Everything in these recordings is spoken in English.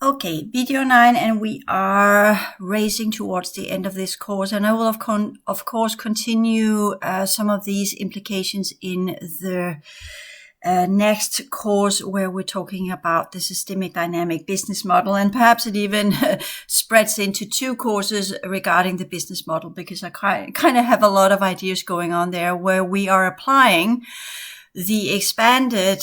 Okay, video 9, and we are racing towards the end of this course. And I will, of course, continue some of these implications in the next course, where we're talking about the systemic dynamic business model. And perhaps it even spreads into 2 courses regarding the business model, because I kind of have a lot of ideas going on there where we are applying the expanded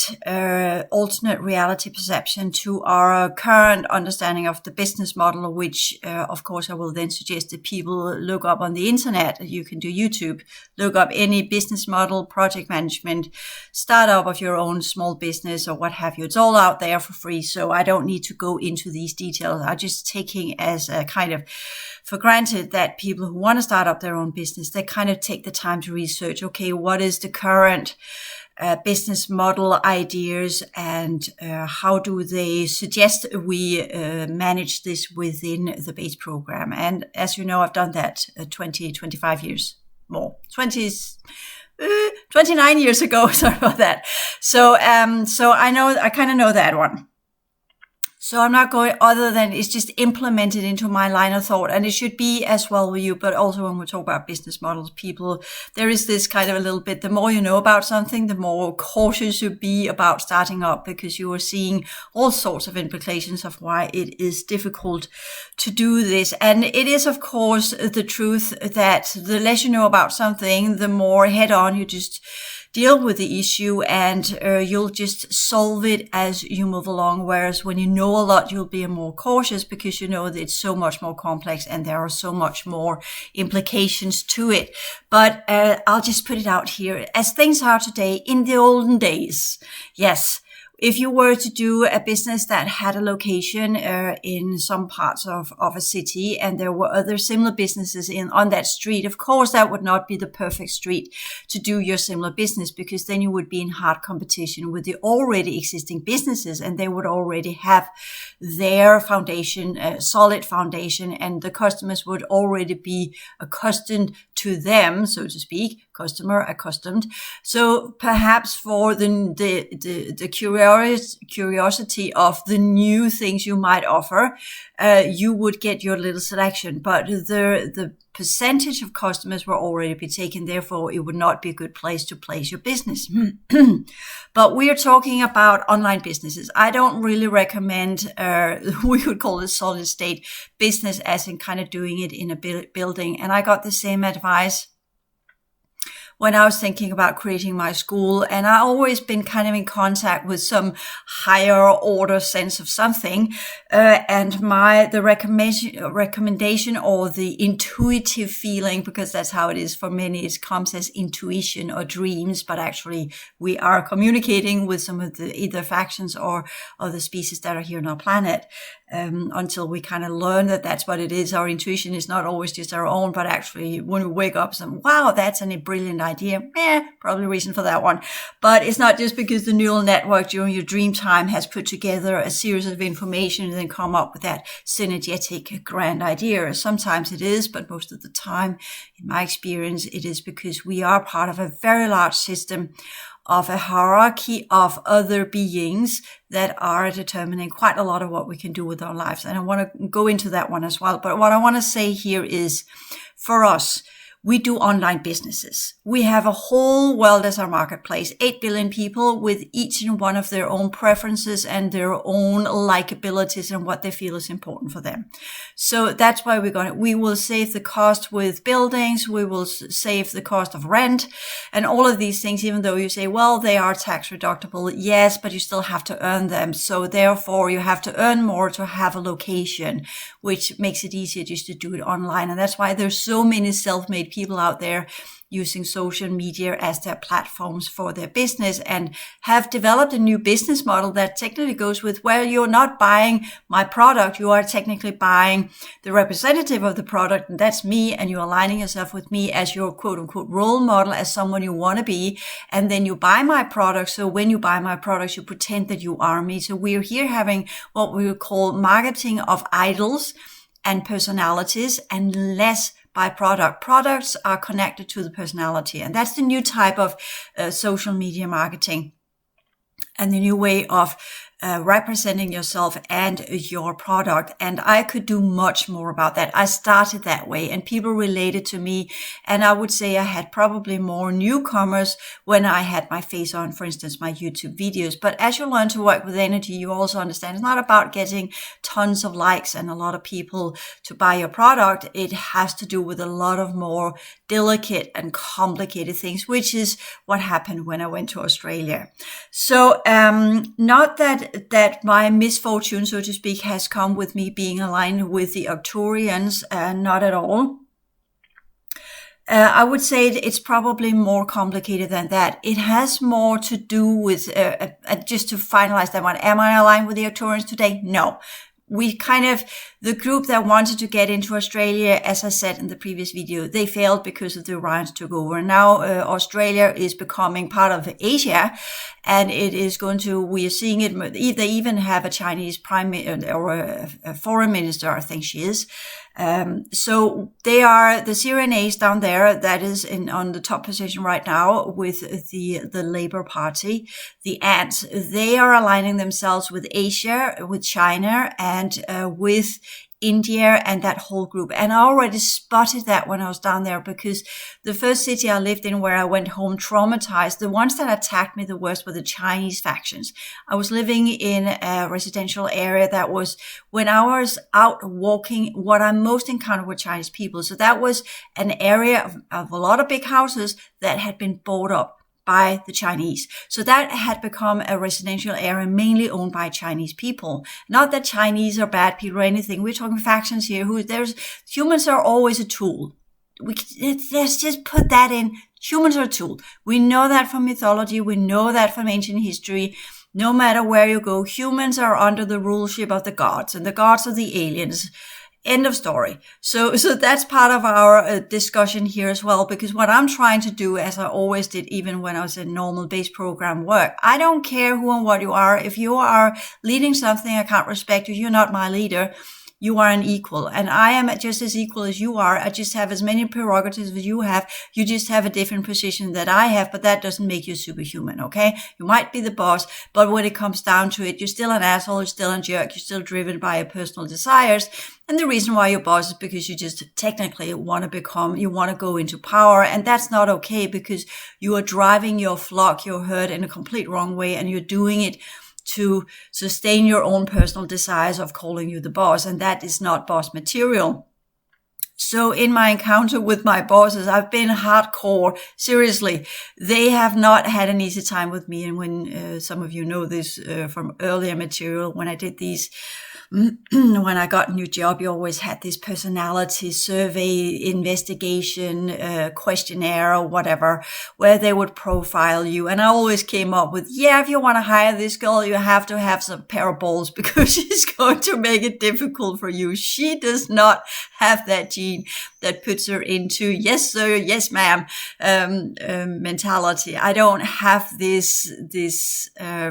alternate reality perception to our current understanding of the business model, which of course I will then suggest that people look up on the internet. You can do YouTube, look up any business model, project management, startup of your own small business or what have you. It's all out there for free, so I don't need to go into these details. I'm just taking as a kind of for granted that people who want to start up their own business, they kind of take the time to research, okay, what is the current business model ideas, and how do they suggest we manage this within the base program. And as you know, I've done that 25 years more, 29 years ago. Sorry about that. So I kind of know that one. So I'm not going other than it's just implemented into my line of thought, and it should be as well with you. But also when we talk about business models, people, there is this kind of a little bit, the more you know about something, the more cautious you be about starting up, because you are seeing all sorts of implications of why it is difficult to do this. And it is, of course, the truth that the less you know about something, the more head on you just deal with the issue, and you'll just solve it as you move along. Whereas when you know a lot, you'll be more cautious because you know that it's so much more complex and there are so much more implications to it. But I'll just put it out here. As things are today, in the olden days, yes, if you were to do a business that had a location in some parts of a city, and there were other similar businesses on that street, of course, that would not be the perfect street to do your similar business, because then you would be in hard competition with the already existing businesses, and they would already have their foundation, solid foundation, and the customers would already be accustomed to them, so to speak, customer accustomed. So perhaps for the curiosity of the new things you might offer, you would get your little selection, but the percentage of customers will already be taken. Therefore, it would not be a good place to place your business. But we are talking about online businesses. I don't really recommend, we would call it solid state business, as in kind of doing it in a building. And I got the same advice when I was thinking about creating my school, and I always been kind of in contact with some higher order sense of something, and the recommendation or the intuitive feeling, because that's how it is for many, it comes as intuition or dreams, but actually we are communicating with some of the either factions or the species that are here on our planet. Until we kind of learn that that's what it is. Our intuition is not always just our own, but actually when we wake up, wow, that's a brilliant idea. Probably a reason for that one. But it's not just because the neural network during your dream time has put together a series of information and then come up with that synergetic grand idea. Sometimes it is, but most of the time, in my experience, it is because we are part of a very large system of a hierarchy of other beings that are determining quite a lot of what we can do with our lives. And I want to go into that one as well. But what I want to say here is, for us, we do online businesses. We have a whole world as our marketplace, 8 billion people with each and one of their own preferences and their own likabilities and what they feel is important for them. So that's why we will save the cost with buildings. We will save the cost of rent and all of these things, even though you say, well, they are tax deductible. Yes, but you still have to earn them. So therefore you have to earn more to have a location, which makes it easier just to do it online. And that's why there's so many self-made people out there using social media as their platforms for their business, and have developed a new business model that technically goes with, well, you're not buying my product, you are technically buying the representative of the product, and that's me, and you're aligning yourself with me as your quote unquote role model, as someone you want to be, and then you buy my product. So when you buy my products, you pretend that you are me. So we're here having what we would call marketing of idols and personalities, and less by product. Products are connected to the personality. And that's the new type of social media marketing, and the new way of representing yourself and your product. And I could do much more about that. I started that way and people related to me. And I would say I had probably more newcomers when I had my face on, for instance, my YouTube videos. But as you learn to work with energy, you also understand it's not about getting tons of likes and a lot of people to buy your product. It has to do with a lot of more delicate and complicated things, which is what happened when I went to Australia. So, not that my misfortune, so to speak, has come with me being aligned with the Arcturians, not at all. I would say it's probably more complicated than that. It has more to do with, just to finalize that one, am I aligned with the Arcturians today? No. The group that wanted to get into Australia, as I said in the previous video, they failed because of the Orions took over. Now, Australia is becoming part of Asia, and it is we are seeing it, they even have a Chinese or a foreign minister, I think she is. So they are the Cyrenaes down there that is on the top position right now with the Labour Party, the Ants. They are aligning themselves with Asia, with China, and with India and that whole group. And I already spotted that when I was down there, because the first city I lived in where I went home traumatized, the ones that attacked me the worst were the Chinese factions. I was living in a residential area that was, when I was out walking, what I most encountered were Chinese people. So that was an area of a lot of big houses that had been bought up by the Chinese. So that had become a residential area mainly owned by Chinese people. Not that Chinese are bad people or anything. We're talking factions here. Humans are always a tool. Let's just put that in. Humans are a tool. We know that from mythology. We know that from ancient history. No matter where you go, humans are under the ruleship of the gods, and the gods are the aliens. End of story. So that's part of our discussion here as well, because what I'm trying to do, as I always did, even when I was in normal base program work, I don't care who and what you are. If you are leading something, I can't respect you. You're not my leader. You are an equal, and I am just as equal as you are. I just have as many prerogatives as you have. You just have a different position that I have, but that doesn't make you superhuman, okay? You might be the boss, but when it comes down to it, you're still an asshole, you're still a jerk, you're still driven by your personal desires. And the reason why you're boss is because you just technically want to go into power. And that's not okay, because you are driving your flock, your herd in a complete wrong way, and you're doing it to sustain your own personal desires of calling you the boss. And that is not boss material. So in my encounter with my bosses, I've been hardcore. Seriously, they have not had an easy time with me. And when some of you know this from earlier material, when I did these, when I got a new job, you always had this personality survey, investigation, questionnaire or whatever, where they would profile you. And I always came up with, if you want to hire this girl, you have to have some pair of balls, because she's going to make it difficult for you. She does not have that gene that puts her into yes sir, yes ma'am mentality. I don't have this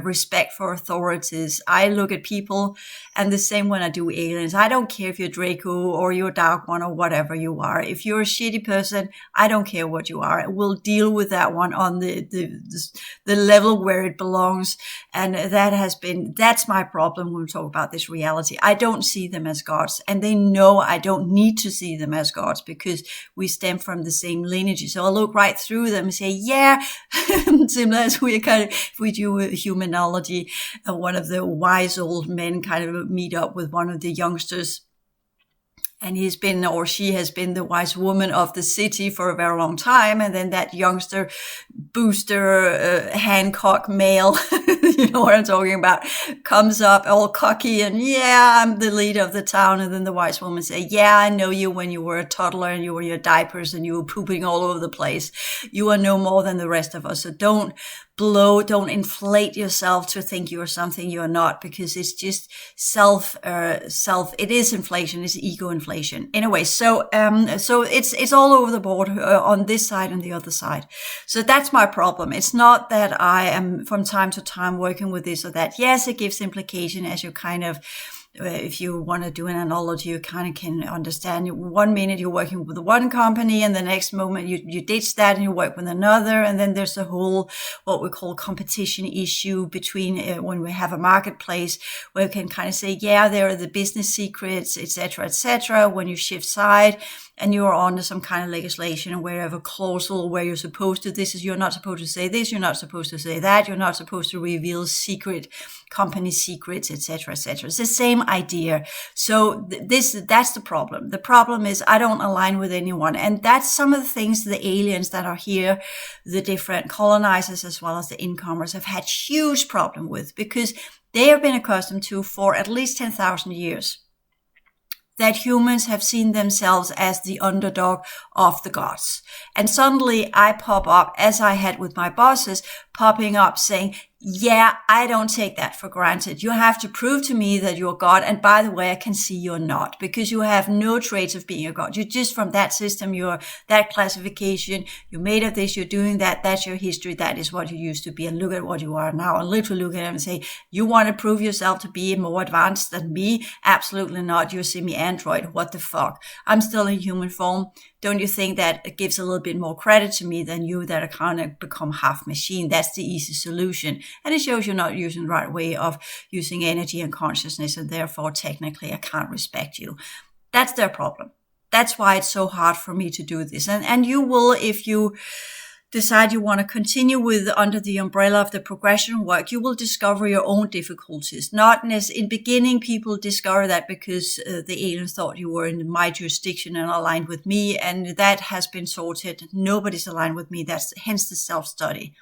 respect for authorities. I look at people, and the same when I do aliens. I don't care if you're Draco or you're Dark One or whatever you are. If you're a shitty person, I don't care what you are. We'll deal with that one on the level where it belongs. And that's my problem when we talk about this reality. I don't see them as gods, and they know I don't need to see them as gods, because we stem from the same lineage. So I'll look right through them and say, similar as if we do a humanology, one of the wise old men kind of meet up with one of the youngsters, and he's been, or she has been, the wise woman of the city for a very long time. And then that youngster booster, Hancock male, you know what I'm talking about, comes up all cocky and, I'm the leader of the town. And then the wise woman say, I know you when you were a toddler and you were in your diapers and you were pooping all over the place. You are no more than the rest of us. So don't inflate yourself to think you are something you're not, because it's just it is inflation, it's ego inflation. Anyway, so it's all over the board on this side and the other side. So that's my problem. It's not that I am from time to time working with this or that. Yes, it gives implication as you kind of if you want to do an analogy, you kind of can understand 1 minute you're working with one company and the next moment you ditch that and you work with another. And then there's a whole, what we call competition issue between when we have a marketplace where you can kind of say, yeah, there are the business secrets, etc., etc. When you shift side and you're under some kind of legislation where you have a clausel where you're supposed to, you're not supposed to say this, you're not supposed to say that, you're not supposed to reveal company secrets, etc., etc. It's the same idea. So that's the problem. The problem is I don't align with anyone. And that's some of the things the aliens that are here, the different colonizers as well as the incomers have had huge problem with, because they have been accustomed to for at least 10,000 years that humans have seen themselves as the underdog of the gods. And suddenly I pop up, as I had with my bosses, popping up saying, yeah, I don't take that for granted. You have to prove to me that you're God. And by the way, I can see you're not, because you have no traits of being a God. You're just from that system. You're that classification. You're made of this. You're doing that. That's your history. That is what you used to be. And look at what you are now. And literally look at them and say, you want to prove yourself to be more advanced than me? Absolutely not. You're semi-android. What the fuck? I'm still in human form. Don't you think that it gives a little bit more credit to me than you that are kind of become half machine? That's the easy solution. And it shows you're not using the right way of using energy and consciousness, and therefore technically I can't respect you. That's their problem. That's why it's so hard for me to do this. And you will, if you decide you want to continue with under the umbrella of the progression work, you will discover your own difficulties. Not as in beginning, people discover that because the aliens thought you were in my jurisdiction and aligned with me, and that has been sorted. Nobody's aligned with me. That's hence the self-study.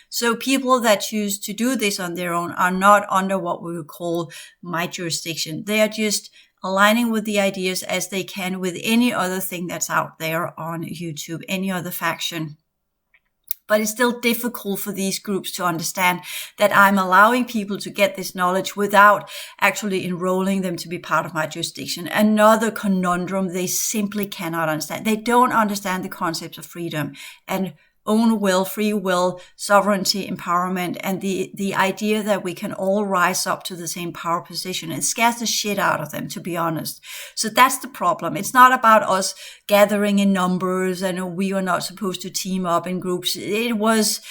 So people that choose to do this on their own are not under what we would call my jurisdiction. They are just aligning with the ideas as they can with any other thing that's out there on YouTube, any other faction. But it's still difficult for these groups to understand that I'm allowing people to get this knowledge without actually enrolling them to be part of my jurisdiction. Another conundrum they simply cannot understand. They don't understand the concepts of freedom and own will, free will, sovereignty, empowerment, and the idea that we can all rise up to the same power position. It scares the shit out of them, to be honest. So that's the problem. It's not about us gathering in numbers and we are not supposed to team up in groups. It was,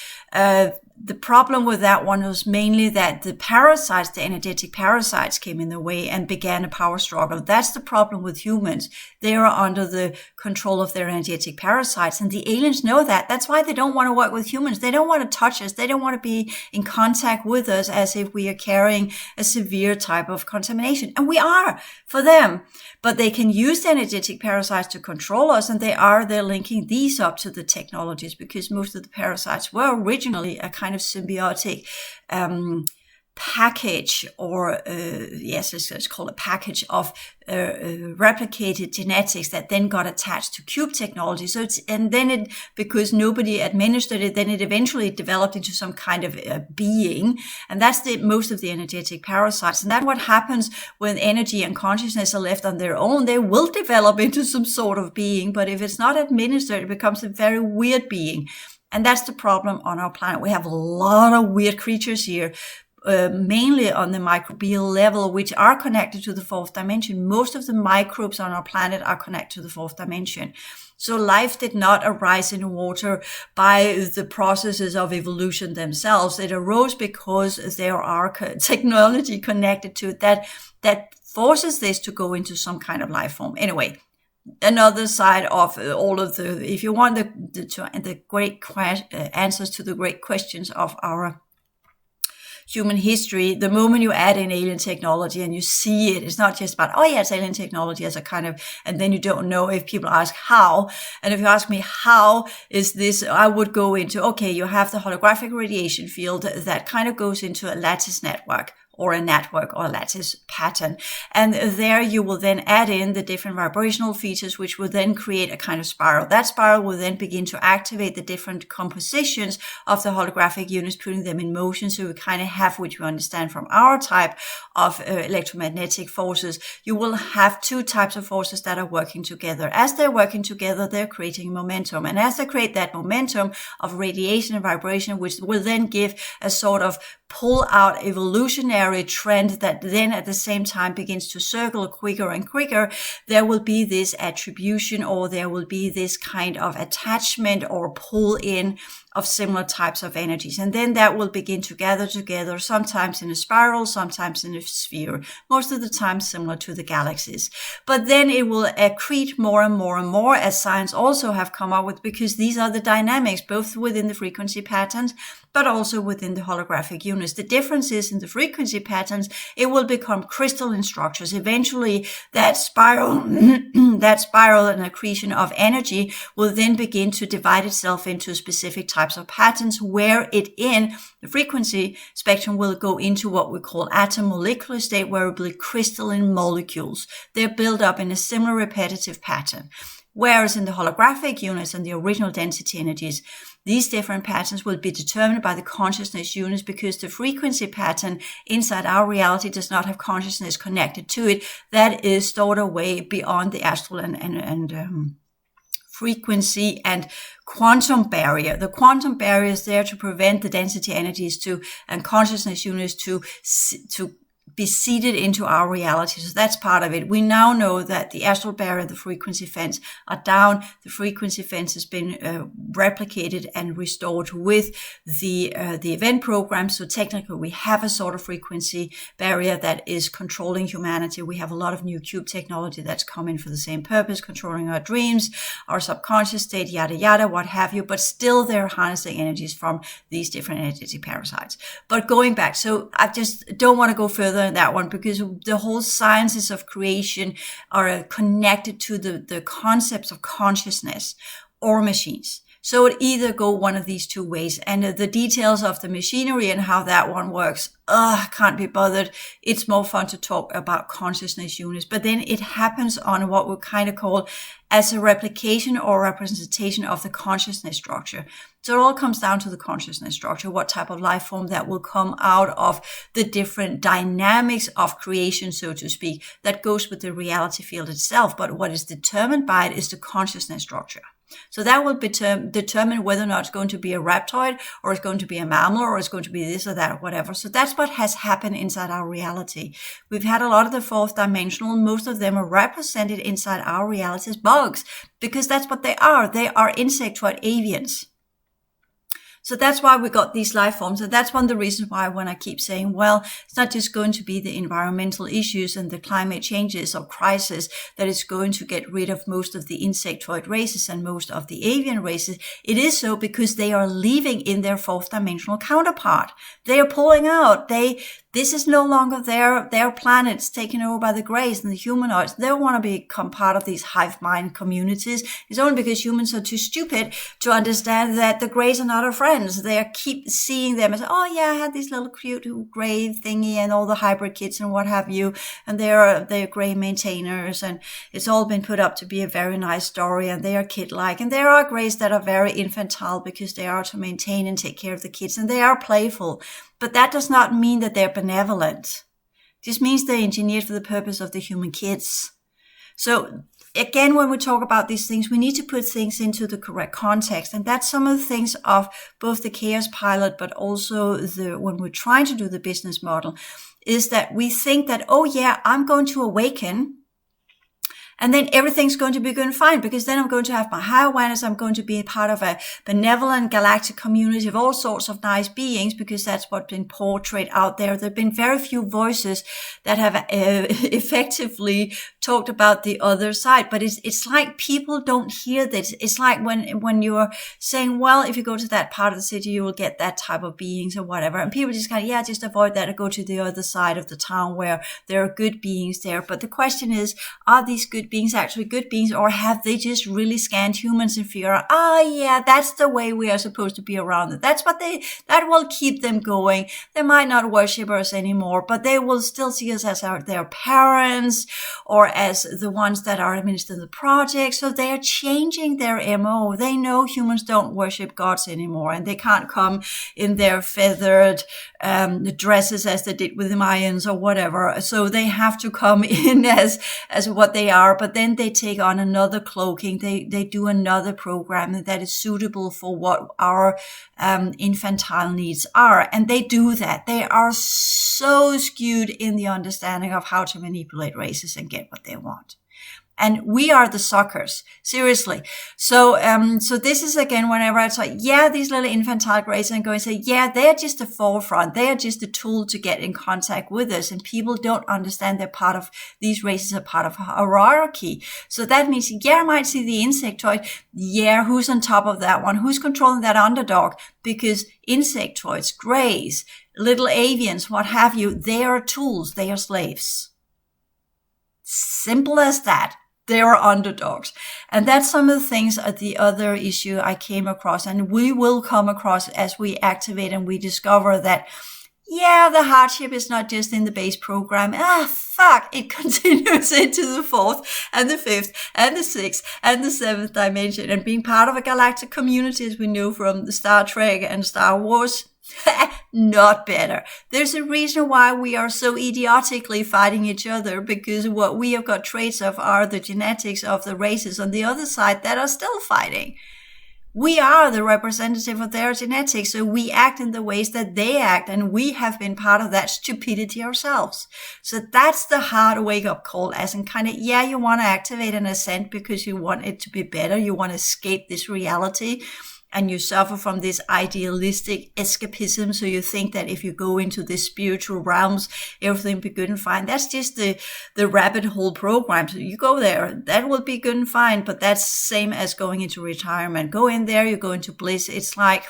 the problem with that one was mainly that the parasites, the energetic parasites, came in the way and began a power struggle. That's the problem with humans. They are under the control of their energetic parasites, and the aliens know that. That's why they don't want to work with humans. They don't want to touch us. They don't want to be in contact with us as if we are carrying a severe type of contamination. And we are for them. But they can use the energetic parasites to control us, and they're linking these up to the technologies, because most of the parasites were originally a kind of symbiotic package, or let's call it a package of replicated genetics that then got attached to cube technology. So because nobody administered it, then it eventually developed into some kind of being, and that's most of the energetic parasites. And that's what happens when energy and consciousness are left on their own. They will develop into some sort of being, but if it's not administered, it becomes a very weird being. And that's the problem on our planet. We have a lot of weird creatures here, mainly on the microbial level, which are connected to the fourth dimension. Most of the microbes on our planet are connected to the fourth dimension. So life did not arise in water by the processes of evolution themselves. It arose because there are technology connected to it that forces this to go into some kind of life form. Anyway, another side of all of if you want the great answers to the great questions of our human history, the moment you add in alien technology and you see it's not just about, oh yeah, it's alien technology as a kind of, and then you don't know if people ask how. And if you ask me, how is this, I would go into, okay, you have the holographic radiation field that kind of goes into a lattice network, or a network or lattice pattern. And there you will then add in the different vibrational features, which will then create a kind of spiral. That spiral will then begin to activate the different compositions of the holographic units, putting them in motion. So we kind of have, which we understand from our type of electromagnetic forces, you will have two types of forces that are working together. As they're working together, they're creating momentum. And as they create that momentum of radiation and vibration, which will then give a sort of pull out evolutionary trend that then at the same time begins to circle quicker and quicker, there will be this attribution, or there will be this kind of attachment or pull in of similar types of energies. And then that will begin to gather together, sometimes in a spiral, sometimes in a sphere, most of the time similar to the galaxies. But then it will accrete more and more and more, as science also have come up with, because these are the dynamics, both within the frequency patterns, but also within the holographic units. The difference is in the frequency patterns, it will become crystalline structures. Eventually, that spiral, and accretion of energy will then begin to divide itself into specific types of patterns, where it in the frequency spectrum will go into what we call atom molecular state, where it will be crystalline molecules. They're built up in a similar repetitive pattern. Whereas in the holographic units and the original density energies, these different patterns will be determined by the consciousness units, because the frequency pattern inside our reality does not have consciousness connected to it. That is stored away beyond the astral and frequency and quantum barrier. The quantum barrier is there to prevent the density energies and consciousness units to be seeded into our reality. So that's part of it. We now know that the astral barrier and the frequency fence are down. The frequency fence has been replicated and restored with the event program. So technically we have a sort of frequency barrier that is controlling humanity. We have a lot of new cube technology that's coming for the same purpose, controlling our dreams, our subconscious state, yada, yada, what have you. But still they're harnessing energies from these different energetic parasites. But going back, so I just don't want to go further in that one, because the whole sciences of creation are connected to the concepts of consciousness or machines. So it either go one of these two ways, and the details of the machinery and how that one works, can't be bothered. It's more fun to talk about consciousness units, but then it happens on what we kind of call as a replication or representation of the consciousness structure. So it all comes down to the consciousness structure, what type of life form that will come out of the different dynamics of creation, so to speak, that goes with the reality field itself. But what is determined by it is the consciousness structure. So that will determine whether or not it's going to be a reptoid, or it's going to be a mammal, or it's going to be this or that or whatever. So that's what has happened inside our reality. We've had a lot of the fourth dimensional. Most of them are represented inside our reality as bugs, because that's what they are. They are insectoid avians. So that's why we got these life forms. And that's one of the reasons why when I keep saying, well, it's not just going to be the environmental issues and the climate changes or crisis that is going to get rid of most of the insectoid races and most of the avian races. It is so because they are leaving in their fourth dimensional counterpart. They are pulling out. This is no longer their planets taken over by the Greys and the humanoids. They don't want to become part of these hive mind communities. It's only because humans are too stupid to understand that the Greys are not our friends. They keep seeing them as, oh yeah, I had this little cute Grey thingy and all the hybrid kids and what have you. And they're Grey maintainers, and it's all been put up to be a very nice story, and they are kid-like. And there are Greys that are very infantile because they are to maintain and take care of the kids, and they are playful. But that does not mean that they're benevolent. It just means they're engineered for the purpose of the human kids. So again, when we talk about these things, we need to put things into the correct context. And that's some of the things of both the chaos pilot, but also when we're trying to do the business model, is that we think that, oh yeah, I'm going to awaken, and then everything's going to be good and fine, because then I'm going to have my high awareness. I'm going to be a part of a benevolent galactic community of all sorts of nice beings, because that's what's been portrayed out there. There have been very few voices that have effectively talked about the other side. But it's like people don't hear this. It's like when you're saying, well, if you go to that part of the city, you will get that type of beings or whatever. And people just kind of, yeah, just avoid that and go to the other side of the town where there are good beings there. But the question is, are these good beings actually good beings, or have they just really scanned humans and figure out, yeah, that's the way we are supposed to be around it. That will keep them going. They might not worship us anymore, but they will still see us as their parents or as the ones that are administering the project. So they are changing their MO. They know humans don't worship gods anymore, and they can't come in their feathered dresses as they did with the Mayans or whatever. So they have to come in as what they are, but then they take on another cloaking. They do another program that is suitable for what our infantile needs are. And they do that. They are so skewed in the understanding of how to manipulate races and get what they want. And we are the suckers, seriously. So this is again, whenever I say, yeah, these little infantile grays, and go and say, yeah, they're just the forefront. They are just a tool to get in contact with us. And people don't understand these races are part of a hierarchy. So that means, yeah, I might see the insectoid. Yeah, who's on top of that one? Who's controlling that underdog? Because insectoids, grays, little avians, what have you, they are tools. They are slaves. Simple as that. They are underdogs. And that's some of the things the other issue I came across, and we will come across as we activate and we discover that, yeah, the hardship is not just in the base program. It continues into the fourth and the fifth and the sixth and the seventh dimension. And being part of a galactic community, as we know from the Star Trek and Star Wars, not better. There's a reason why we are so idiotically fighting each other, because what we have got traits of are the genetics of the races on the other side that are still fighting. We are the representative of their genetics, so we act in the ways that they act, and we have been part of that stupidity ourselves. So that's the hard wake-up call, as in kind of, yeah, you want to activate an ascent because you want it to be better, you want to escape this reality, and you suffer from this idealistic escapism. So you think that if you go into the spiritual realms, everything will be good and fine. That's just the rabbit hole program. So you go there, that will be good and fine. But that's same as going into retirement. Go in there, you go into bliss. It's like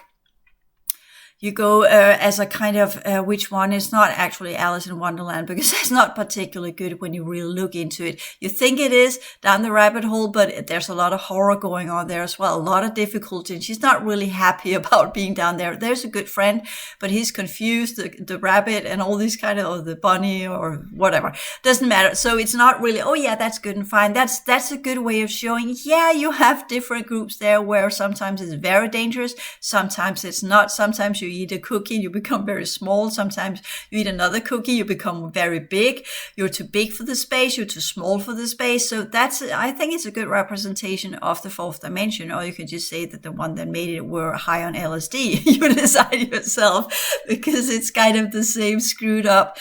you go as a kind of, which one is not actually Alice in Wonderland, because that's not particularly good when you really look into it. You think it is down the rabbit hole, but there's a lot of horror going on there as well, a lot of difficulty. And she's not really happy about being down there. There's a good friend, but he's confused, the rabbit and all these kind of, or the bunny or whatever. Doesn't matter. So it's not really, oh yeah, that's good and fine. That's a good way of showing, yeah, you have different groups there where sometimes it's very dangerous, sometimes it's not, sometimes you eat a cookie, you become very small. Sometimes you eat another cookie, you become very big. You're too big for the space, you're too small for the space. So I think it's a good representation of the fourth dimension. Or you can just say that the one that made it were high on LSD. You decide yourself, because it's kind of the same screwed up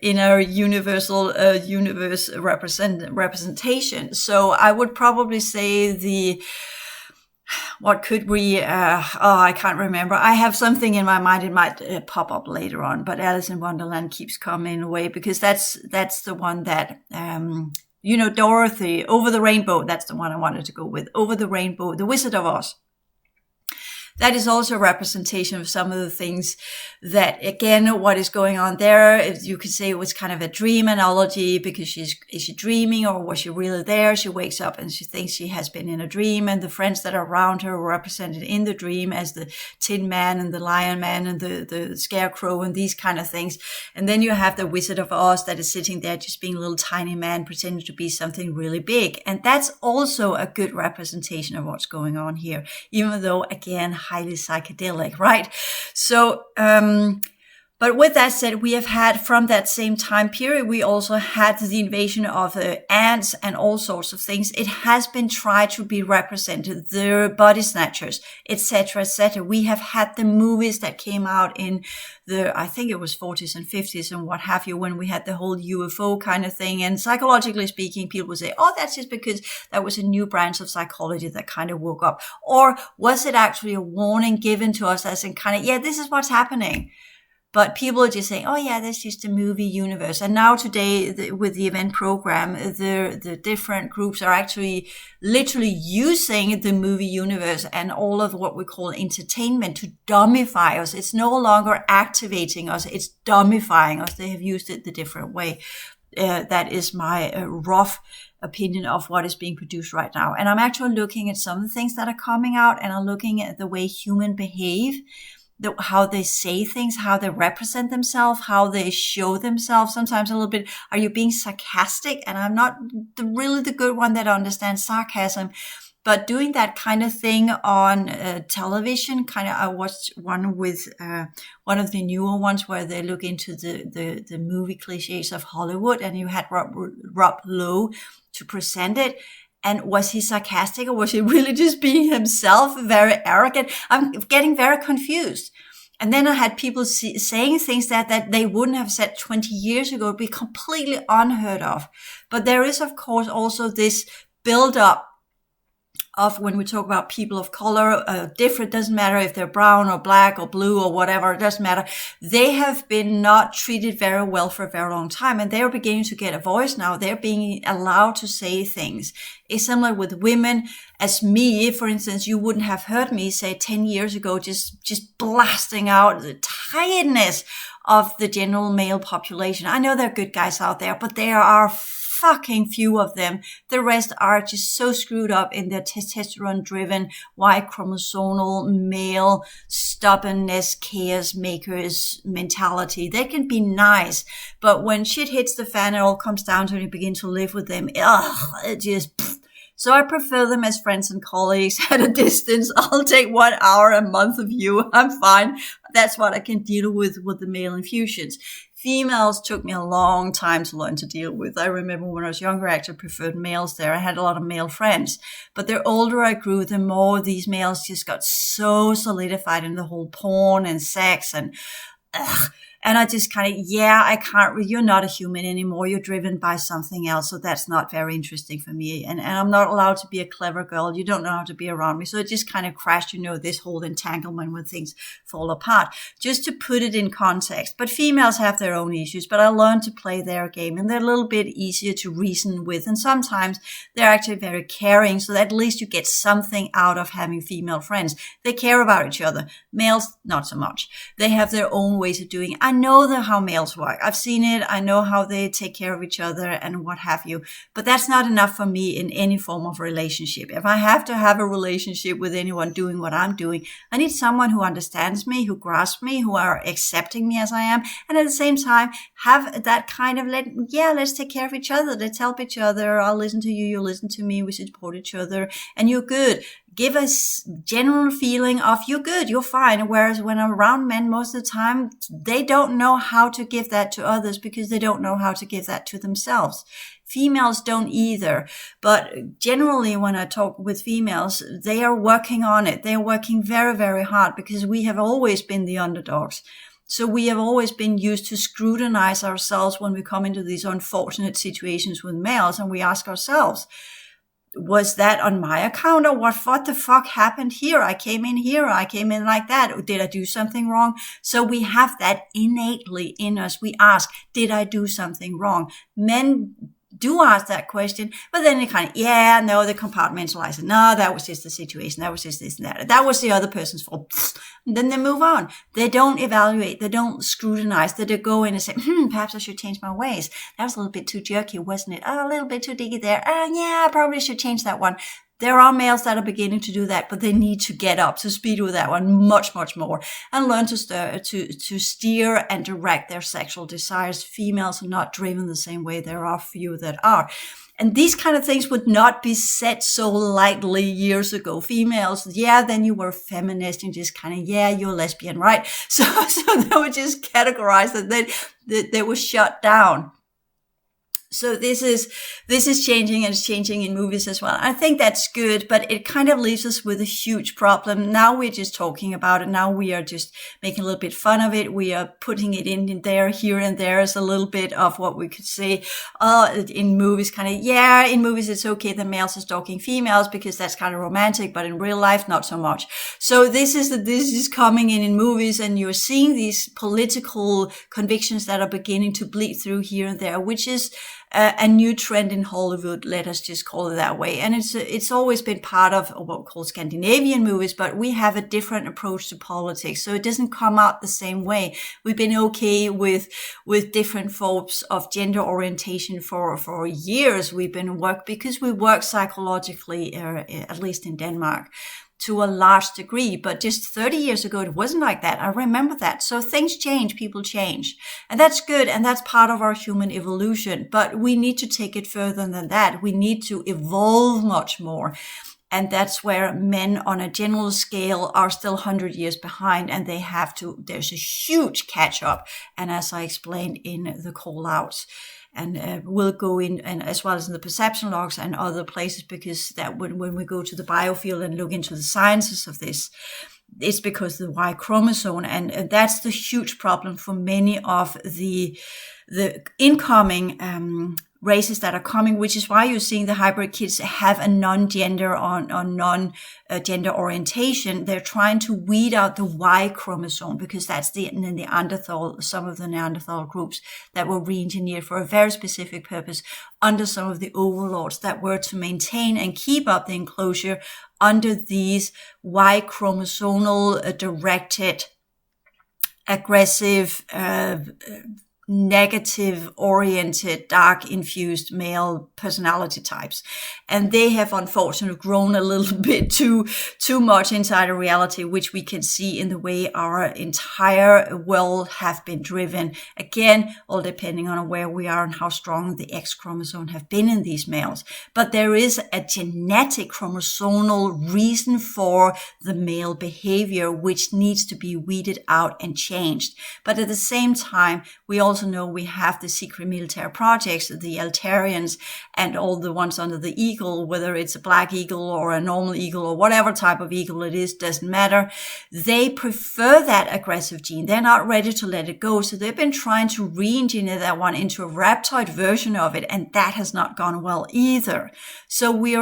inner universal universe representation. So I would probably say what could we, I can't remember. I have something in my mind. It might pop up later on, but Alice in Wonderland keeps coming away, because that's the one that, Dorothy, Over the Rainbow. That's the one I wanted to go with. Over the Rainbow, The Wizard of Oz. That is also a representation of some of the things that, again, what is going on there. You could say it was kind of a dream analogy, because is she dreaming, or was she really there? She wakes up and she thinks she has been in a dream, and the friends that are around her were represented in the dream as the Tin Man and the Lion Man and the Scarecrow and these kind of things. And then you have the Wizard of Oz that is sitting there just being a little tiny man pretending to be something really big. And that's also a good representation of what's going on here, even though, again, highly psychedelic, right? So, but with that said, we have had, from that same time period, we also had the invasion of ants and all sorts of things. It has been tried to be represented, the body snatchers, etc., etc. We have had the movies that came out in I think it was 40s and 50s and what have you, when we had the whole UFO kind of thing. And psychologically speaking, people would say, oh, that's just because that was a new branch of psychology that kind of woke up. Or was it actually a warning given to us as in kind of, yeah, this is what's happening? But people are just saying, oh yeah, that's just a movie universe. And now today, with the event program, the different groups are actually literally using the movie universe and all of what we call entertainment to dumbify us. It's no longer activating us, it's dumbifying us. They have used it the different way. That is my rough opinion of what is being produced right now. And I'm actually looking at some of the things that are coming out, and I'm looking at the way humans behave, how they say things, how they represent themselves, how they show themselves. Sometimes a little bit, are you being sarcastic? And I'm not really the good one that understands sarcasm, but doing that kind of thing on television, I watched one with one of the newer ones where they look into the movie cliches of Hollywood, and you had Rob Lowe to present it. And was he sarcastic, or was he really just being himself, very arrogant? I'm getting very confused. And then I had people saying things that they wouldn't have said 20 years ago, would be completely unheard of. But there is, of course, also this build-up of when we talk about people of color, different, doesn't matter if they're brown or black or blue or whatever, it doesn't matter. They have been not treated very well for a very long time, and they're beginning to get a voice now. They're being allowed to say things. It's similar with women. As me, for instance, you wouldn't have heard me say 10 years ago, just blasting out the tiredness of the general male population. I know there are good guys out there, but there are fucking few of them. The rest are just so screwed up in their testosterone-driven, Y-chromosomal, male, stubbornness, chaos makers mentality. They can be nice, but when shit hits the fan, it all comes down to it and you begin to live with them. It just... So I prefer them as friends and colleagues at a distance. I'll take 1 hour a month of you. I'm fine. That's what I can deal with the male infusions. Females took me a long time to learn to deal with. I remember when I was younger, I actually preferred males there. I had a lot of male friends. But the older I grew, the more these males just got so solidified in the whole porn and sex and and I just kind of, I can't, you're not a human anymore. You're driven by something else. So that's not very interesting for me. And I'm not allowed to be a clever girl. You don't know how to be around me. So it just kind of crashed, this whole entanglement when things fall apart, just to put it in context. But females have their own issues, but I learned to play their game, and they're a little bit easier to reason with. And sometimes they're actually very caring. So that at least you get something out of having female friends. They care about each other. Males, not so much. They have their own ways of doing it. I know how males work. I've seen it. I know how they take care of each other and what have you. But that's not enough for me in any form of relationship. If I have to have a relationship with anyone doing what I'm doing, I need someone who understands me, who grasps me, who are accepting me as I am. And at the same time, have that kind of, let's take care of each other. Let's help each other. I'll listen to you. You listen to me. We support each other. And you're good. Give us general feeling of you're good, you're fine. Whereas when I'm around men, most of the time, they don't know how to give that to others because they don't know how to give that to themselves. Females don't either. But generally, when I talk with females, they are working on it. They're working very, very hard because we have always been the underdogs. So we have always been used to scrutinize ourselves when we come into these unfortunate situations with males, and we ask ourselves, was that on my account, or what the fuck happened here? I came in here. I came in like that. Did I do something wrong? So we have that innately in us. We ask, did I do something wrong? Men do ask that question, but then they kind of, they compartmentalize it. No, that was just the situation. That was just this and that. That was the other person's fault. And then they move on. They don't evaluate. They don't scrutinize. They don't go in and say, perhaps I should change my ways. That was a little bit too jerky, wasn't it? Oh, a little bit too diggy there. I probably should change that one. There are males that are beginning to do that, but they need to get up to speed with that one much, much more and learn to steer and direct their sexual desires. Females are not driven the same way. There are few that are. And these kind of things would not be said so lightly years ago. Females, then you were feminist and just kind of, you're lesbian, right? So they were just categorized that they were shut down. So this is changing, and it's changing in movies as well. I think that's good, but it kind of leaves us with a huge problem. Now we're just talking about it. Now we are just making a little bit fun of it. We are putting it in there, here and there as a little bit of what we could say, in movies, in movies it's okay that males are stalking females because that's kind of romantic, but in real life, not so much. So this is coming in movies, and you're seeing these political convictions that are beginning to bleed through here and there, which is a new trend in Hollywood, let us just call it that way. And it's always been part of what we call Scandinavian movies, but we have a different approach to politics. So it doesn't come out the same way. We've been okay with different forms of gender orientation for years. We've been because we work psychologically, at least in Denmark, to a large degree. But just 30 years ago, it wasn't like that. I remember that. So things change, people change. And that's good. And that's part of our human evolution. But we need to take it further than that. We need to evolve much more. And that's where men on a general scale are still 100 years behind, and there's a huge catch up. And as I explained in the call outs, will go in, and as well as in the perception logs and other places, because that when we go to the biofield and look into the sciences of this, it's because of the Y chromosome, and that's the huge problem for many of the incoming races that are coming, which is why you're seeing the hybrid kids have a non-gender or non-gender orientation. They're trying to weed out the Y chromosome, because that's the Neanderthal, some of the Neanderthal groups that were re-engineered for a very specific purpose under some of the overlords that were to maintain and keep up the enclosure under these Y chromosomal directed, aggressive, negative oriented, dark infused male personality types. And they have unfortunately grown a little bit too much inside of reality, which we can see in the way our entire world have been driven. Again, all depending on where we are and how strong the X chromosome have been in these males. But there is a genetic chromosomal reason for the male behavior, which needs to be weeded out and changed. But at the same time, we also know we have the secret military projects, the Altarians, and all the ones under the eagle, whether it's a black eagle or a normal eagle or whatever type of eagle it is, doesn't matter. They prefer that aggressive gene. They're not ready to let it go. So they've been trying to re-engineer that one into a reptoid version of it, and that has not gone well either. So we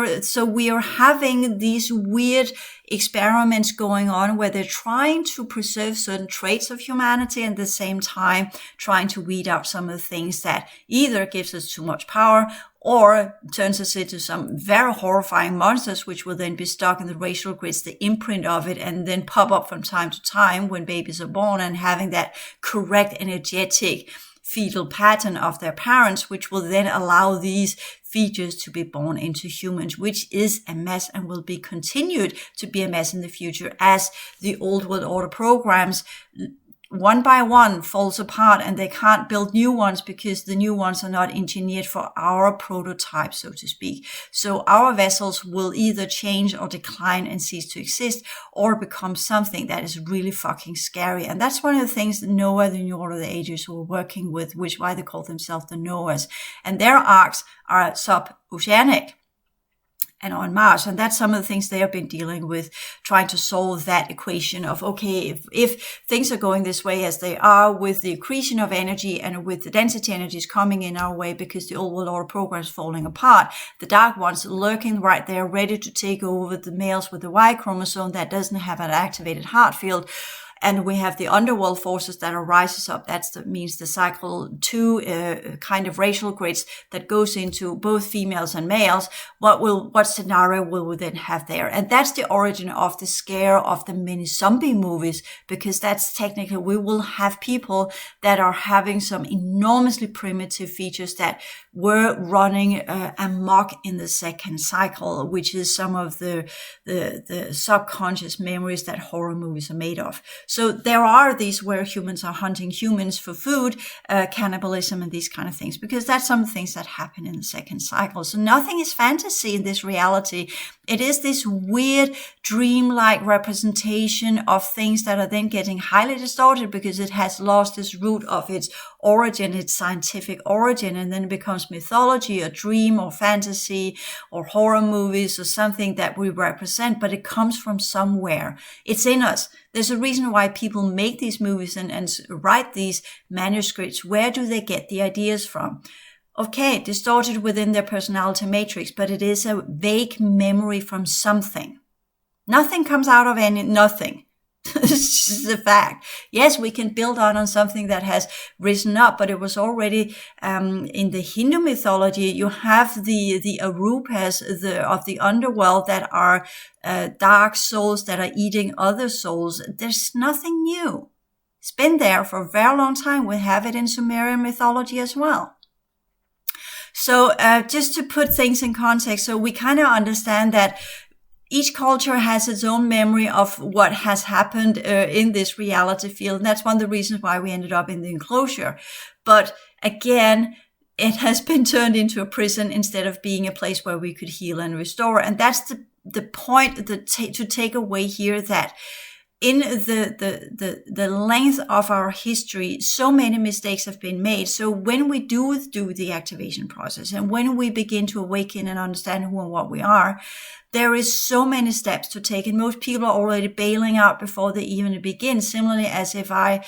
are having these weird experiments going on where they're trying to preserve certain traits of humanity and at the same time trying to weed out some of the things that either gives us too much power or turns us into some very horrifying monsters, which will then be stuck in the racial grids, the imprint of it, and then pop up from time to time when babies are born, and having that correct energetic fetal pattern of their parents, which will then allow these features to be born into humans, which is a mess and will be continued to be a mess in the future as the old world order programs one by one falls apart and they can't build new ones because the new ones are not engineered for our prototype, so to speak. So our vessels will either change or decline and cease to exist, or become something that is really fucking scary. And that's one of the things that Noah, the New Order of the Ages, were working with, which is why they call themselves the Noahs. And their arcs are sub-oceanic and on Mars. And that's some of the things they have been dealing with, trying to solve that equation of, okay, if things are going this way as they are with the accretion of energy and with the density energies coming in our way because the old world order program is falling apart, the dark ones lurking right there, ready to take over the males with the Y chromosome that doesn't have an activated heart field. And we have the underworld forces that are rises up. Means the cycle 2 kind of racial grids that goes into both females and males. What scenario will we then have there? And that's the origin of the scare of the many zombie movies, because that's technically, we will have people that are having some enormously primitive features that were running amok in the second cycle, which is some of the subconscious memories that horror movies are made of. So there are these where humans are hunting humans for food, cannibalism and these kind of things, because that's some things that happen in the second cycle. So nothing is fantasy in this reality. It is this weird dreamlike representation of things that are then getting highly distorted because it has lost its root of its origin, its scientific origin, and then it becomes mythology or dream or fantasy or horror movies or something that we represent, but it comes from somewhere. It's in us. There's a reason why people make these movies and write these manuscripts. Where do they get the ideas from? Okay, distorted within their personality matrix, but it is a vague memory from something. Nothing comes out of nothing. This is a fact. Yes, we can build on something that has risen up, but it was already in the Hindu mythology. You have the Arupas of the underworld that are dark souls that are eating other souls. There's nothing new. It's been there for a very long time. We have it in Sumerian mythology as well. So just to put things in context, so we kind of understand that each culture has its own memory of what has happened in this reality field. And that's one of the reasons why we ended up in the enclosure. But again, it has been turned into a prison instead of being a place where we could heal and restore. And that's the point to take away here, that in the length of our history, so many mistakes have been made. So when we do the activation process, and when we begin to awaken and understand who and what we are, there is so many steps to take, and most people are already bailing out before they even begin. Similarly, as if I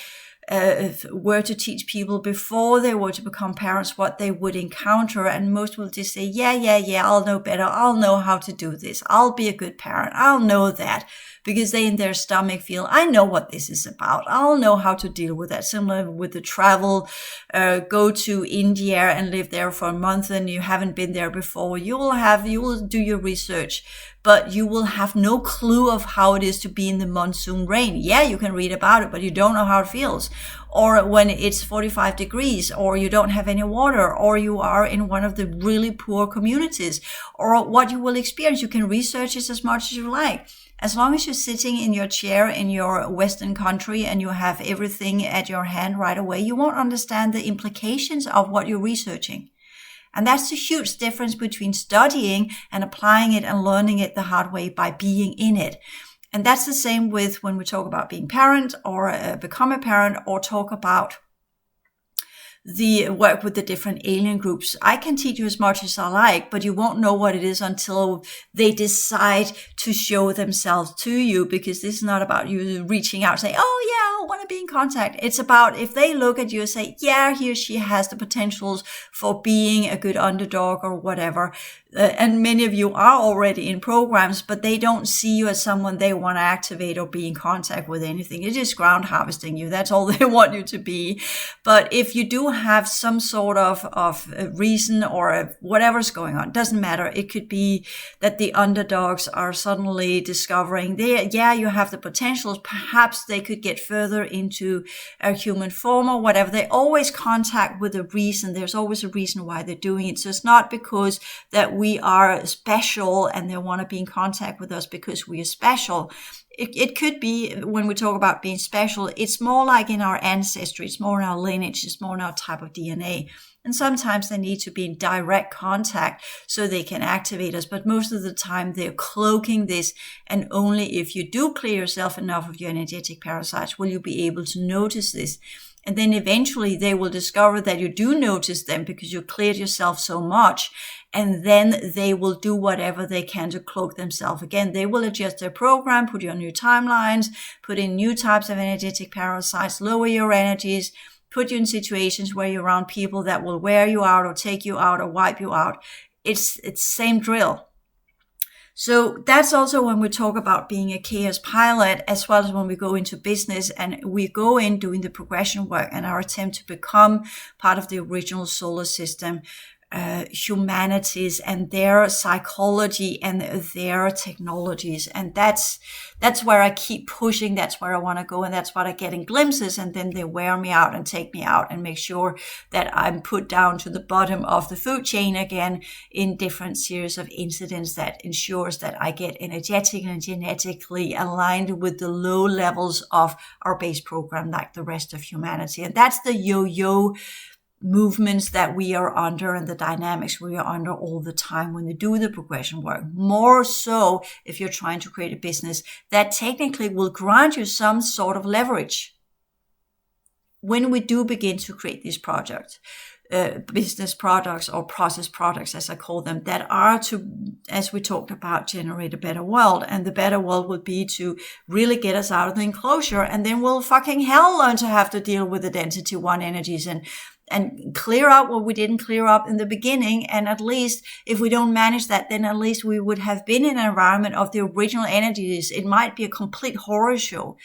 were to teach people before they were to become parents what they would encounter, and most will just say, yeah, I'll know better. I'll know how to do this. I'll be a good parent. I'll know that, because they in their stomach feel, I know what this is about. I'll know how to deal with that. Similar with the travel, go to India and live there for a month and you haven't been there before. You will do your research, but you will have no clue of how it is to be in the monsoon rain. Yeah, you can read about it, but you don't know how it feels. Or when it's 45 degrees, or you don't have any water, or you are in one of the really poor communities, or what you will experience. You can research it as much as you like. As long as you're sitting in your chair in your Western country and you have everything at your hand right away, you won't understand the implications of what you're researching. And that's the huge difference between studying and applying it and learning it the hard way by being in it. And that's the same with when we talk about being parent or become a parent, or talk about the work with the different alien groups. I can teach you as much as I like, but you won't know what it is until they decide to show themselves to you, because this is not about you reaching out and saying, oh yeah, I want to be in contact. It's about if they look at you and say, yeah, he or she has the potentials for being a good underdog or whatever. And many of you are already in programs, but they don't see you as someone they want to activate or be in contact with anything. They're just ground harvesting you. That's all they want you to be. But if you do have some sort of reason or whatever's going on, doesn't matter. It could be that the underdogs are suddenly discovering you have the potentials. Perhaps they could get further into a human form or whatever. They always contact with a reason. There's always a reason why they're doing it. So it's not because that we are special and they want to be in contact with us because we are special. It could be, when we talk about being special, it's more like in our ancestry, it's more in our lineage, it's more in our type of DNA. And sometimes they need to be in direct contact so they can activate us. But most of the time they're cloaking this. And only if you do clear yourself enough of your energetic parasites will you be able to notice this. And then eventually they will discover that you do notice them because you cleared yourself so much. And then they will do whatever they can to cloak themselves again. They will adjust their program, put you on new timelines, put in new types of energetic parasites, lower your energies, put you in situations where you're around people that will wear you out or take you out or wipe you out. It's same drill. So that's also when we talk about being a chaos pilot, as well as when we go into business and we go in doing the progression work and our attempt to become part of the original solar system, humanities and their psychology and their technologies. And that's where I keep pushing. That's where I want to go. And that's what I get in glimpses. And then they wear me out and take me out and make sure that I'm put down to the bottom of the food chain again in different series of incidents that ensures that I get energetic and genetically aligned with the low levels of our base program, like the rest of humanity. And that's the yo-yo movements that we are under and the dynamics we are under all the time when you do the progression work. More so if you're trying to create a business that technically will grant you some sort of leverage. When we do begin to create these projects, business products or process products, as I call them, that are to, as we talked about, generate a better world. And the better world would be to really get us out of the enclosure. And then we'll fucking hell learn to have to deal with the density one energies and clear out what we didn't clear up in the beginning. And at least if we don't manage that, then at least we would have been in an environment of the original energies. It might be a complete horror show,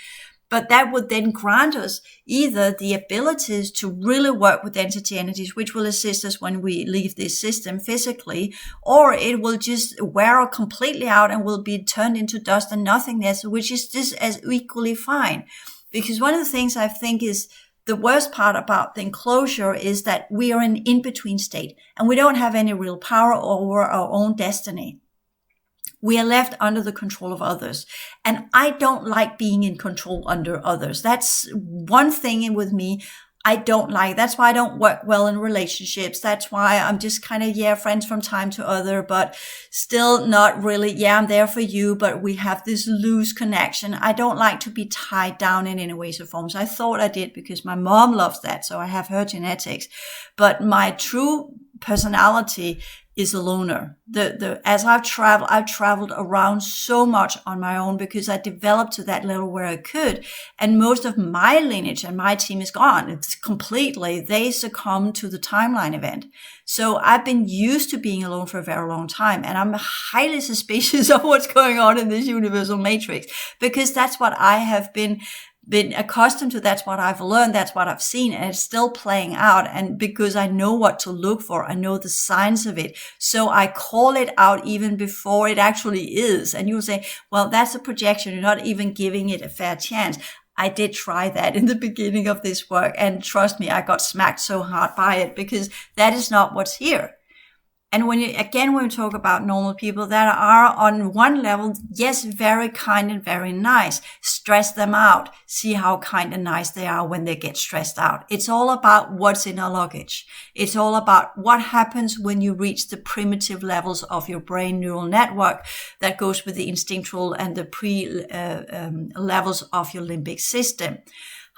but that would then grant us either the abilities to really work with density energies, which will assist us when we leave this system physically, or it will just wear completely out and will be turned into dust and nothingness, which is just as equally fine. Because one of the things I think is the worst part about the enclosure is that we are in in-between state and we don't have any real power over our own destiny. We are left under the control of others. And I don't like being in control under others. That's one thing with me. I don't like. That's why I don't work well in relationships. That's why I'm just kind of, friends from time to other, but still not really, I'm there for you, but we have this loose connection. I don't like to be tied down in any ways or forms. I thought I did because my mom loves that, so I have her genetics. But my true personality is a loner. As I've traveled around so much on my own because I developed to that level where I could. And most of my lineage and my team is gone. It's completely, they succumbed to the timeline event. So I've been used to being alone for a very long time. And I'm highly suspicious of what's going on in this universal matrix because that's what I have been accustomed to. That's what I've learned. That's what I've seen. And it's still playing out. And because I know what to look for, I know the signs of it. So I call it out even before it actually is. And you'll say, well, that's a projection. You're not even giving it a fair chance. I did try that in the beginning of this work. And trust me, I got smacked so hard by it because that is not what's here. And when we talk about normal people that are on one level, yes, very kind and very nice, stress them out. See how kind and nice they are when they get stressed out. It's all about what's in our luggage. It's all about what happens when you reach the primitive levels of your brain neural network that goes with the instinctual and the levels of your limbic system.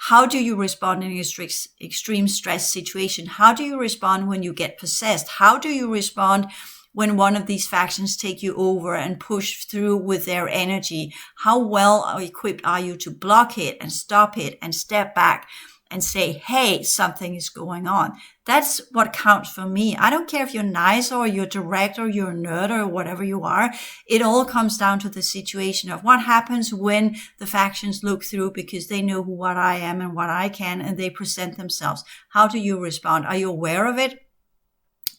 How do you respond in an extreme stress situation? How do you respond when you get possessed? How do you respond when one of these factions take you over and push through with their energy? How well equipped are you to block it and stop it and step back and say, hey, something is going on? That's what counts for me. I don't care if you're nice or you're direct or you're a nerd or whatever you are. It all comes down to the situation of what happens when the factions look through because they know what I am and what I can, and they present themselves. How do you respond? Are you aware of it?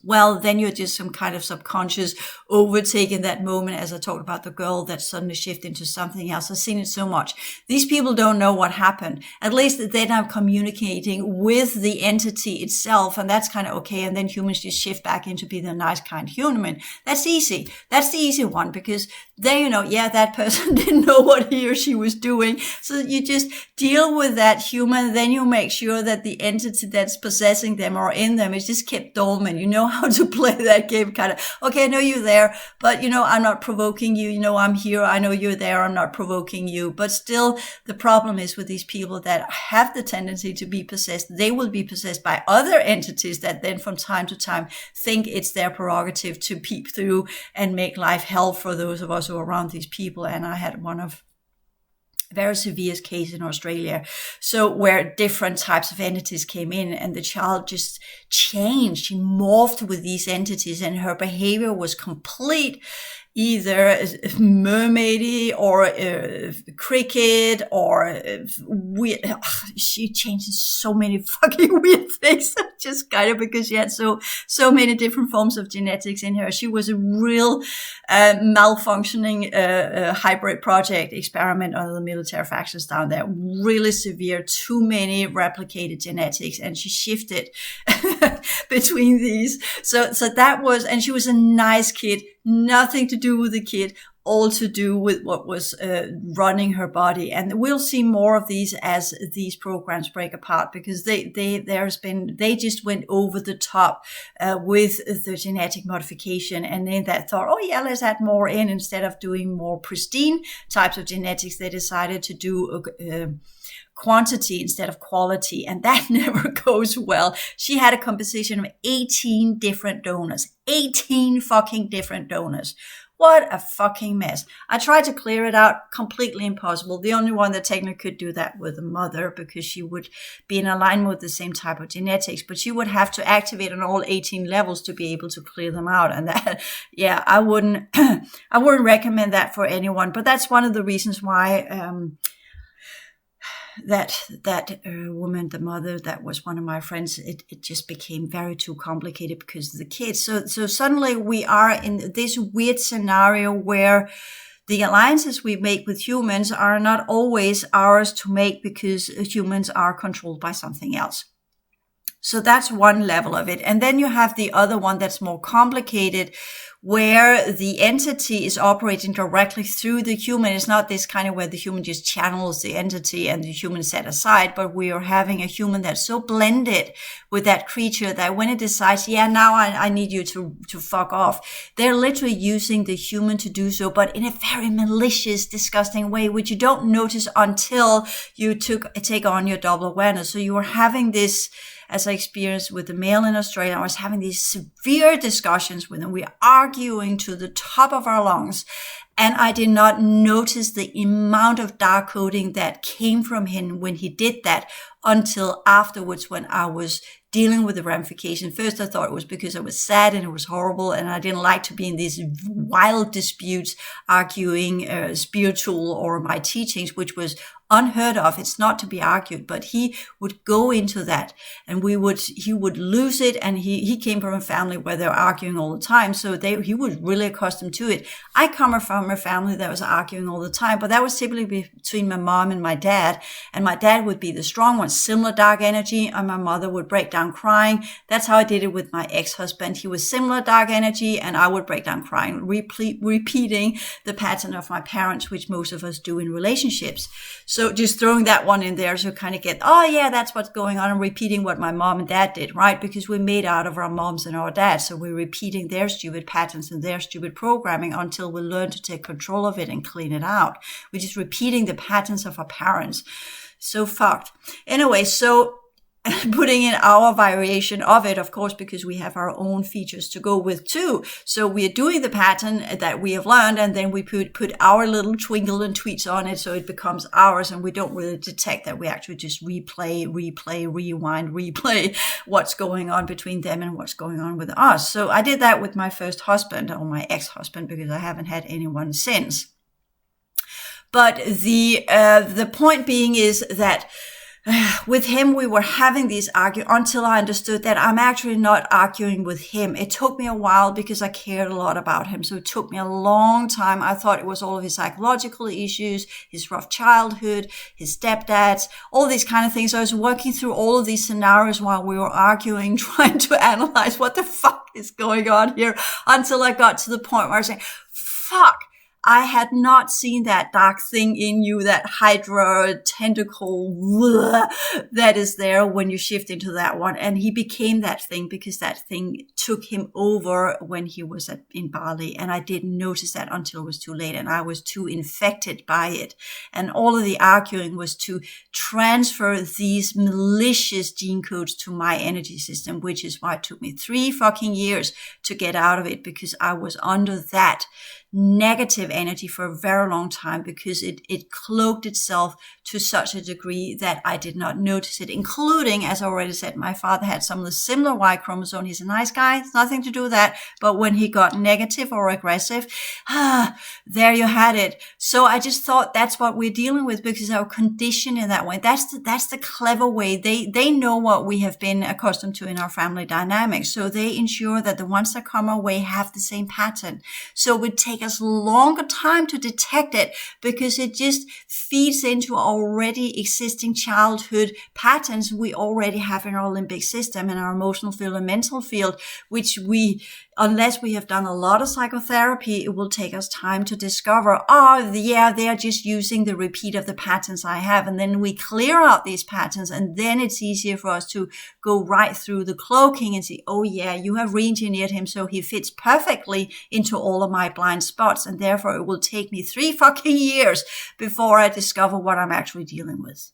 Well, then you're just some kind of subconscious overtaking that moment, as I talked about the girl that suddenly shifted into something else. I've seen it so much. These people don't know what happened. At least they're not communicating with the entity itself, and that's kind of okay. And then humans just shift back into being a nice, kind human. That's easy. That's the easy one because then, that person didn't know what he or she was doing. So you just deal with that human. Then you make sure that the entity that's possessing them or in them is just kept dormant. You know how to play that game, kind of, okay, I know you're there, but I'm not provoking you. I'm here. I know you're there. I'm not provoking you. But still, the problem is with these people that have the tendency to be possessed, they will be possessed by other entities that then from time to time think it's their prerogative to peep through and make life hell for those of us who are around these people. And I had one of very severe case in Australia. So where different types of entities came in and the child just changed. She morphed with these entities and her behavior was complete, either mermaidy or cricket or weird. She changed so many fucking weird things just kind of because she had so many different forms of genetics in her. She was a real malfunctioning hybrid project experiment under the military factions down there. Really severe, too many replicated genetics, and she shifted between these. So that was, and she was a nice kid. Nothing to do with the kid, all to do with what was running her body. And we'll see more of these as these programs break apart because they just went over the top with the genetic modification. And then that thought, oh yeah, let's add more in. Instead of doing more pristine types of genetics, they decided to do quantity instead of quality, and that never goes well. She had a composition of 18 different donors. 18 fucking different donors. What a fucking mess. I tried to clear it out, completely impossible. The only one that technically could do that was the mother because she would be in alignment with the same type of genetics, but she would have to activate on all 18 levels to be able to clear them out. And that, I wouldn't recommend that for anyone, but that's one of the reasons why, that woman, the mother, that was one of my friends, it just became very too complicated because of the kids. So suddenly we are in this weird scenario where the alliances we make with humans are not always ours to make because humans are controlled by something else. So that's one level of it. And then you have the other one that's more complicated, where the entity is operating directly through the human. It's not this kind of where the human just channels the entity and the human set aside, but we are having a human that's so blended with that creature that when it decides, yeah, now I need you to fuck off, they're literally using the human to do so, but in a very malicious, disgusting way, which you don't notice until you take on your double awareness. So you are having this, as I experienced with the male in Australia, I was having these severe discussions with him. We are arguing to the top of our lungs. And I did not notice the amount of dark coding that came from him when he did that until afterwards, when I was dealing with the ramification. First, I thought it was because I was sad and it was horrible and I didn't like to be in these wild disputes arguing spiritual or my teachings, which was unheard of. It's not to be argued, but he would go into that and he would lose it. And he came from a family where they were arguing all the time. So he was really accustomed to it. I come from a family that was arguing all the time, but that was typically between my mom and my dad. And my dad would be the strong one, similar dark energy, and my mother would break down crying. That's how I did it with my ex-husband. He was similar dark energy and I would break down crying, repeating the pattern of my parents, which most of us do in relationships. So just throwing that one in there so kind of get, oh yeah, that's what's going on, and repeating what my mom and dad did, right? Because we're made out of our moms and our dads. So we're repeating their stupid patterns and their stupid programming until we learn to take control of it and clean it out. We're just repeating the patterns of our parents. So fucked. Anyway, so putting in our variation of it, of course, because we have our own features to go with too. So we are doing the pattern that we have learned, and then we put our little twinkle and tweets on it so it becomes ours, and we don't really detect that. We actually just replay, rewind, replay what's going on between them and what's going on with us. So I did that with my first husband, or my ex-husband, because I haven't had anyone since. But the point being is that with him, we were having these arguments until I understood that I'm actually not arguing with him. It took me a while because I cared a lot about him. So it took me a long time. I thought it was all of his psychological issues, his rough childhood, his stepdads, all these kind of things. So I was working through all of these scenarios while we were arguing, trying to analyze what the fuck is going on here, until I got to the point where I was saying, fuck, I had not seen that dark thing in you, that hydra tentacle that is there when you shift into that one. And he became that thing because that thing took him over when he was in Bali. And I didn't notice that until it was too late. And I was too infected by it. And all of the arguing was to transfer these malicious gene codes to my energy system, which is why it took me 3 fucking years to get out of it, because I was under that negative energy for a very long time, because it cloaked itself to such a degree that I did not notice it, including, as I already said, my father had some of the similar Y chromosome. He's a nice guy. It's nothing to do with that. But when he got negative or aggressive, there you had it. So I just thought that's what we're dealing with, because our conditioned in that way. That's the clever way. They know what we have been accustomed to in our family dynamics. So they ensure that the ones that come our way have the same pattern. So it would take us longer time to detect it, because it just feeds into already existing childhood patterns we already have in our limbic system and our emotional field and mental field, which unless we have done a lot of psychotherapy, it will take us time to discover, they are just using the repeat of the patterns I have. And then we clear out these patterns, and then it's easier for us to go right through the cloaking and see, oh yeah, you have re-engineered him so he fits perfectly into all of my blind spots. And therefore it will take me 3 fucking years before I discover what I'm actually dealing with.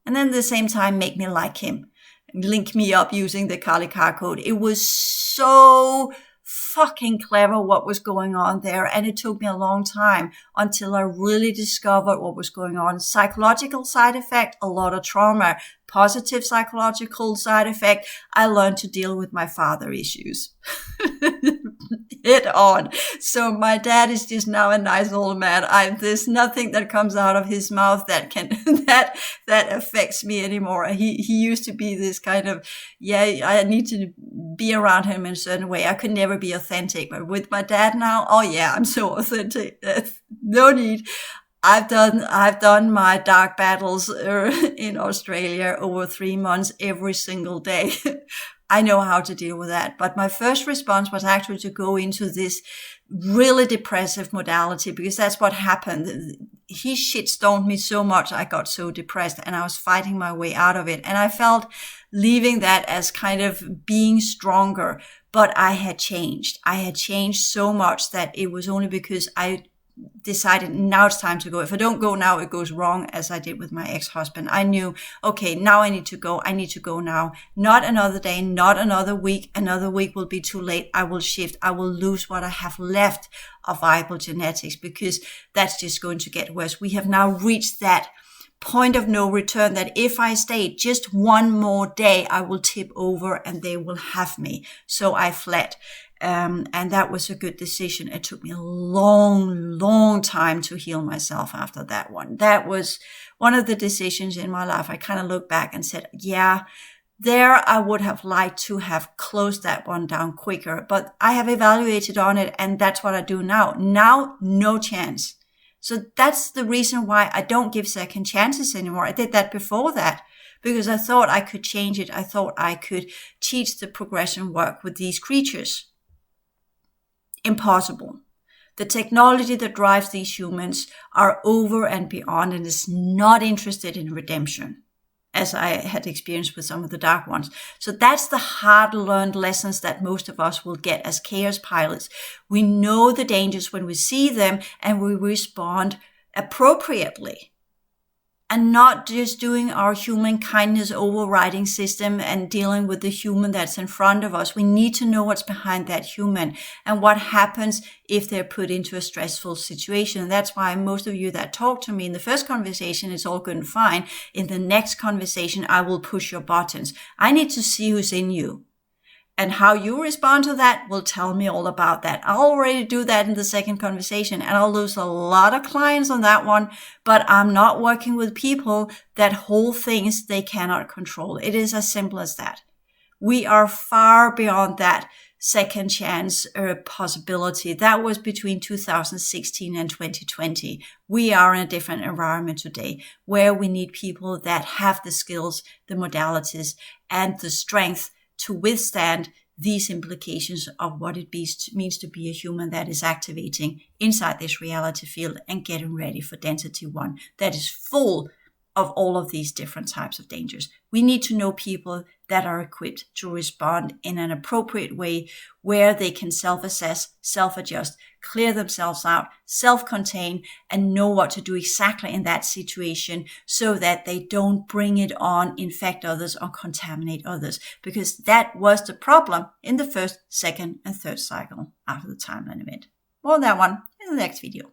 And then at the same time, make me like him. Link me up using the Kali Ka code. It was so fucking clever what was going on there. And it took me a long time until I really discovered what was going on. Psychological side effect, a lot of trauma. Positive psychological side effect, I learned to deal with my father issues. Head on. So my dad is just now a nice old man. There's nothing that comes out of his mouth that can that affects me anymore. He used to be this kind of, I need to be around him in a certain way. I could never be authentic, but with my dad now, oh yeah, I'm so authentic. No need. I've done my dark battles in Australia over 3 months every single day. I know how to deal with that. But my first response was actually to go into this really depressive modality, because that's what happened. He shitstormed me so much, I got so depressed, and I was fighting my way out of it. And I felt leaving that as kind of being stronger. But I had changed. I had changed so much that it was only because I decided now it's time to go. If I don't go now, it goes wrong, as I did with my ex-husband. I knew, okay, now I need to go. I need to go now. Not another day, not another week. Another week will be too late. I will shift. I will lose what I have left of viable genetics, because that's just going to get worse. We have now reached that point of no return, that if I stay just one more day, I will tip over and they will have me. So I fled. And that was a good decision. It took me a long time to heal myself after that one. That was one of the decisions in my life. I kind of look back and said, yeah, there I would have liked to have closed that one down quicker, but I have evaluated on it, and that's what I do now. Now, no chance. So that's the reason why I don't give second chances anymore. I did that before that, because I thought I could change it. I thought I could teach the progression work with these creatures. Impossible. The technology that drives these humans are over and beyond and is not interested in redemption, as I had experienced with some of the dark ones. So that's the hard-learned lessons that most of us will get as chaos pilots. We know the dangers when we see them, and we respond appropriately. And not just doing our human kindness overriding system and dealing with the human that's in front of us. We need to know what's behind that human and what happens if they're put into a stressful situation. That's why most of you that talk to me in the first conversation, it's all good and fine. In the next conversation, I will push your buttons. I need to see who's in you. And how you respond to that will tell me all about that. I'll already do that in the second conversation, and I'll lose a lot of clients on that one, but I'm not working with people that hold things they cannot control. It is as simple as that. We are far beyond that second chance possibility. That was between 2016 and 2020. We are in a different environment today, where we need people that have the skills, the modalities, and the strength to withstand these implications of what it means to be a human that is activating inside this reality field and getting ready for density 1 that is full of all of these different types of dangers. We need to know people that are equipped to respond in an appropriate way, where they can self-assess, self-adjust, clear themselves out, self-contain, and know what to do exactly in that situation so that they don't bring it on, infect others, or contaminate others. Because that was the problem in the first, second, and third cycle after the timeline event. More on that one in the next video.